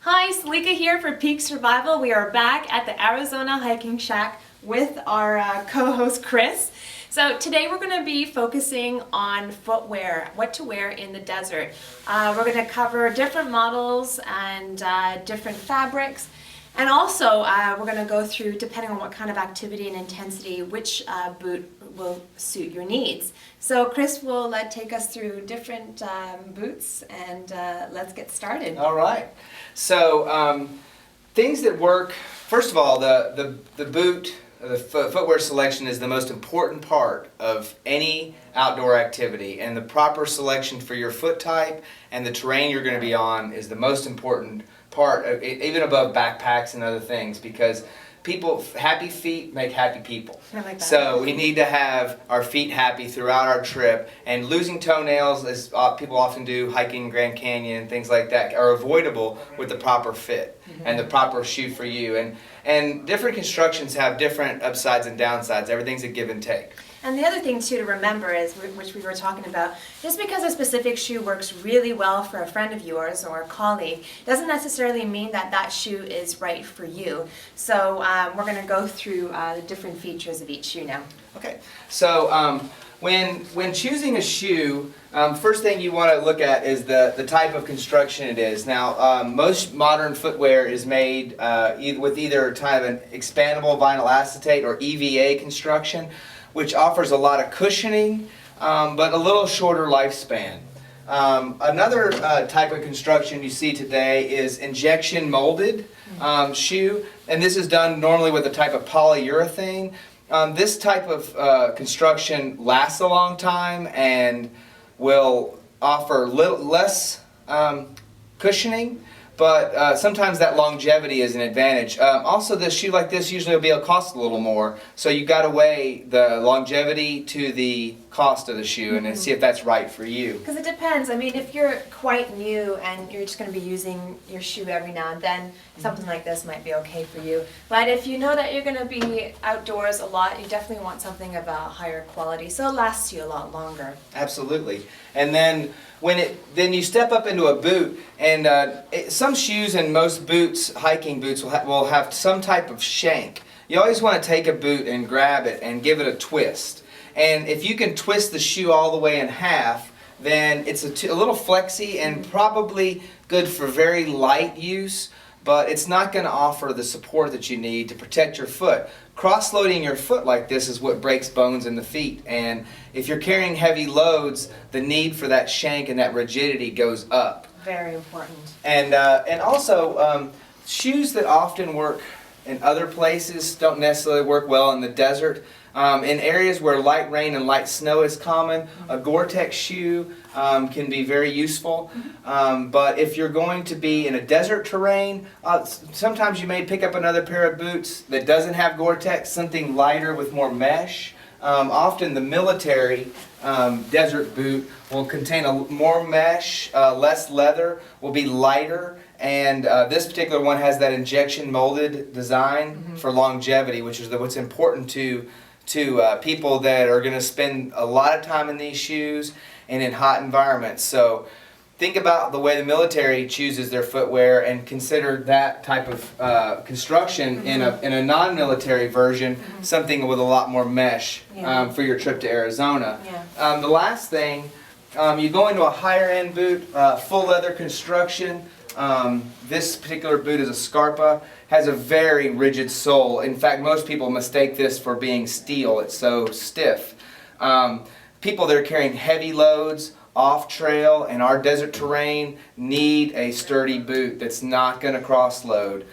Hi, Salika here for Peak Survival. We are back at the Arizona Hiking Shack with our co-host Chris. So today we're going to be focusing on footwear, what to wear in the desert. We're going to cover different models and different fabrics. And also we're going to go through, depending on what kind of activity and intensity, which boot will suit your needs. So Chris will take us through different boots, and let's get started. All right. So things that work, first of all, the boot, the footwear selection is the most important part of any outdoor activity, and the proper selection for your foot type and the terrain you're going to be on is the most important part, even above backpacks and other things, because happy feet make happy people. I like that. So we need to have our feet happy throughout our trip, and losing toenails, as people often do hiking Grand Canyon and things like that, are avoidable with the proper fit and the proper shoe for you. And different constructions have different upsides and downsides. Everything's a give and take. And the other thing too to remember is, which we were talking about, just because a specific shoe works really well for a friend of yours or a colleague doesn't necessarily mean that that shoe is right for you. So we're going to go through the different features of each shoe now. Okay, so when choosing a shoe, first thing you want to look at is the type of construction it is. Now, most modern footwear is made with either kind of an expandable vinyl acetate or EVA construction, which offers a lot of cushioning, but a little shorter lifespan. Another type of construction you see today is injection molded shoe, and this is done normally with a type of polyurethane. This type of construction lasts a long time and will offer less cushioning, but sometimes that longevity is an advantage. Also, this shoe like this usually will be able to cost a little more, so you've got to weigh the longevity to the cost of the shoe and see if that's right for you. Because it depends. I mean, if you're quite new and you're just going to be using your shoe every now and then, something like this might be okay for you. But if you know that you're going to be outdoors a lot, you definitely want something of a higher quality, so it lasts you a lot longer. Absolutely. And then then you step up into a boot, and some shoes and most boots, hiking boots, will have some type of shank. You always want to take a boot and grab it and give it a twist. And if you can twist the shoe all the way in half, then it's a little flexy and probably good for very light use, but it's not going to offer the support that you need to protect your foot. Cross-loading your foot like this is what breaks bones in the feet, and if you're carrying heavy loads, the need for that shank and that rigidity goes up. Very important. And also, shoes that often work in other places don't necessarily work well in the desert. In areas where light rain and light snow is common, a Gore-Tex shoe can be very useful. But if you're going to be in a desert terrain, sometimes you may pick up another pair of boots that doesn't have Gore-Tex, something lighter with more mesh. Often the military desert boot will contain more mesh, less leather, will be lighter, and this particular one has that injection molded design for longevity, which is what's important to people that are going to spend a lot of time in these shoes and in hot environments. So think about the way the military chooses their footwear and consider that type of construction in a non-military version, something with a lot more mesh for your trip to Arizona. Yeah. The last thing, you go into a higher end boot, full leather construction. This particular boot is a Scarpa, has a very rigid sole. In fact, most people mistake this for being steel. It's so stiff. People that are carrying heavy loads off trail in our desert terrain need a sturdy boot that's not going to cross load.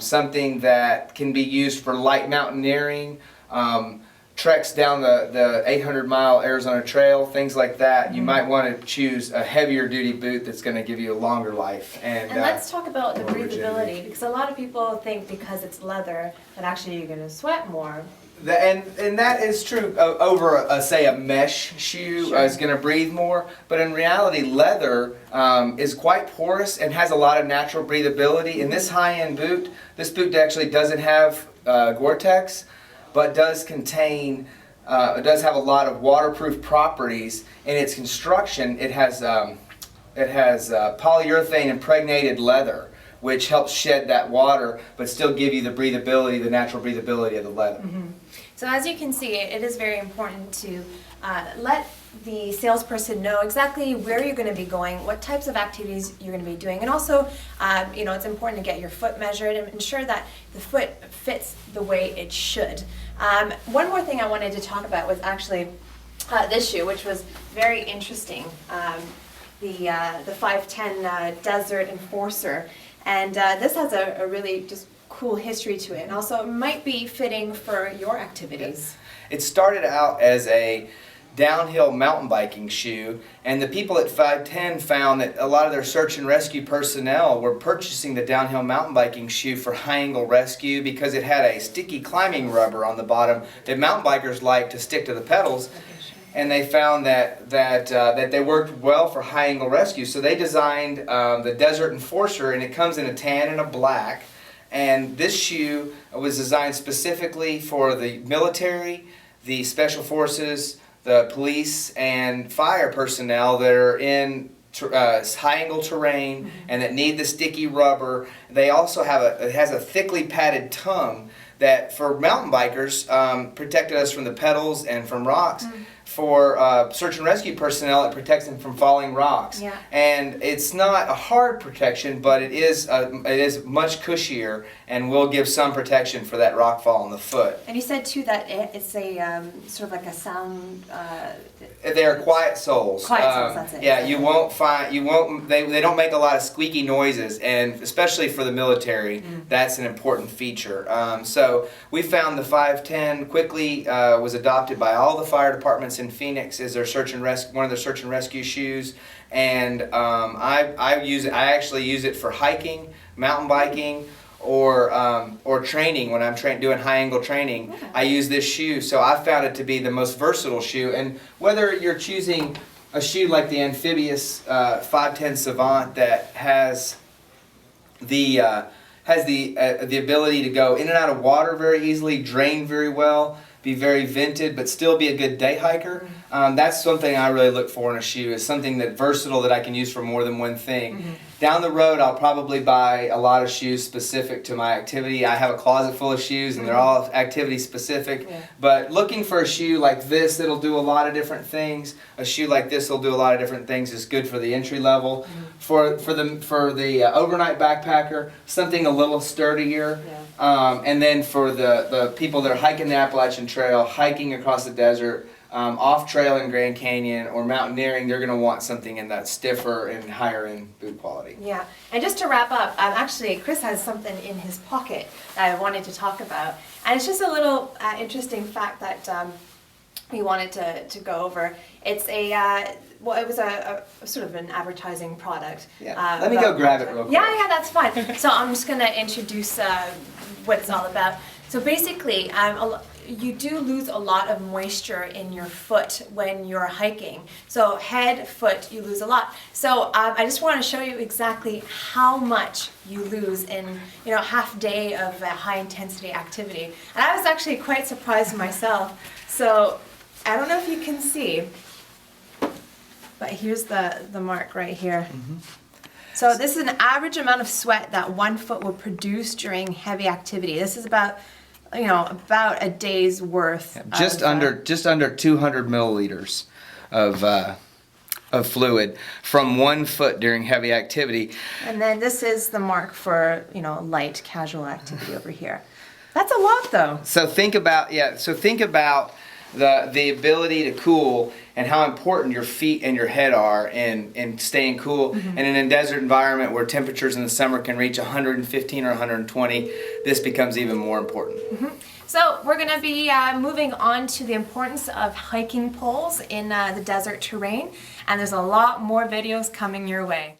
Something that can be used for light mountaineering, treks down the 800-mile Arizona Trail, things like that. You might want to choose a heavier duty boot that's going to give you a longer life. And let's talk about the breathability, rigidity. because a lot of people think because it's leather that actually you're going to sweat more. And that is true over, say, a mesh shoe is going to breathe more. But in reality, leather is quite porous and has a lot of natural breathability. In this high-end boot, this boot actually doesn't have Gore-Tex, but does contain, it does have a lot of waterproof properties. In its construction, it has polyurethane impregnated leather, which helps shed that water, but still give you the breathability, the natural breathability of the leather. So as you can see, it is very important to let the salesperson know exactly where you're going to be going, what types of activities you're going to be doing, and also, it's important to get your foot measured and ensure that the foot fits the way it should. One more thing I wanted to talk about was actually this shoe, which was very interesting. The 510 Desert Enforcer, and this has a really just cool history to it, and also it might be fitting for your activities. It started out as a downhill mountain biking shoe, and the people at 510 found that a lot of their search and rescue personnel were purchasing the downhill mountain biking shoe for high angle rescue because it had a sticky climbing rubber on the bottom that mountain bikers like to stick to the pedals. And they found that they worked well for high angle rescue, so they designed the Desert Enforcer, and it comes in a tan and a black. And this shoe was designed specifically for the military, the special forces, the police, and fire personnel that are in high angle terrain and that need the sticky rubber. They also have it has a thickly padded tongue that for mountain bikers protected us from the pedals and from rocks. For search and rescue personnel, it protects them from falling rocks. Yeah. And it's not a hard protection, but it is much cushier and will give some protection for that rock fall on the foot. And you said too that it's a sort of like a sound. They are quiet soles. Quiet soles, that's it. Yeah, they don't make a lot of squeaky noises, and especially for the military, that's an important feature. So we found the 510 quickly was adopted by all the fire departments in Phoenix as their one of their search and rescue shoes, and I actually use it for hiking, mountain biking, or training. When I'm doing high angle training, Okay. I use this shoe. So I found it to be the most versatile shoe. And whether you're choosing a shoe like the amphibious 510 Savant that has the ability to go in and out of water very easily, drain very well, be very vented, but still be a good day hiker. That's something I really look for in a shoe, is something that versatile that I can use for more than one thing. Down the road, I'll probably buy a lot of shoes specific to my activity. I have a closet full of shoes, and they're all activity specific. Yeah. But looking for a shoe like this that'll do a lot of different things, a shoe like this will do a lot of different things, is good for the entry level. For the overnight backpacker, something a little sturdier. Yeah. And then for the people that are hiking the Appalachian Trail, hiking across the desert, off trail in Grand Canyon, or mountaineering, they're going to want something in that stiffer and higher end boot quality. Yeah, and just to wrap up, actually Chris has something in his pocket that I wanted to talk about, and it's just a little interesting fact that we wanted to go over. It's it was a sort of an advertising product. Yeah. Let me go grab it real quick. Yeah, that's fine. So I'm just going to introduce what it's all about. So basically, you do lose a lot of moisture in your foot when you're hiking. So head, foot, you lose a lot. So I just want to show you exactly how much you lose in half day of a high intensity activity. And I was actually quite surprised myself. So I don't know if you can see, but here's the mark right here. So this is an average amount of sweat that one foot will produce during heavy activity. This is about a day's worth. Just under 200 milliliters of fluid from one foot during heavy activity. And then this is the mark for light casual activity over here. That's a lot though. So think about the ability to cool and how important your feet and your head are in staying cool. And in a desert environment where temperatures in the summer can reach 115 or 120, this becomes even more important. So we're going to be moving on to the importance of hiking poles in the desert terrain, and there's a lot more videos coming your way.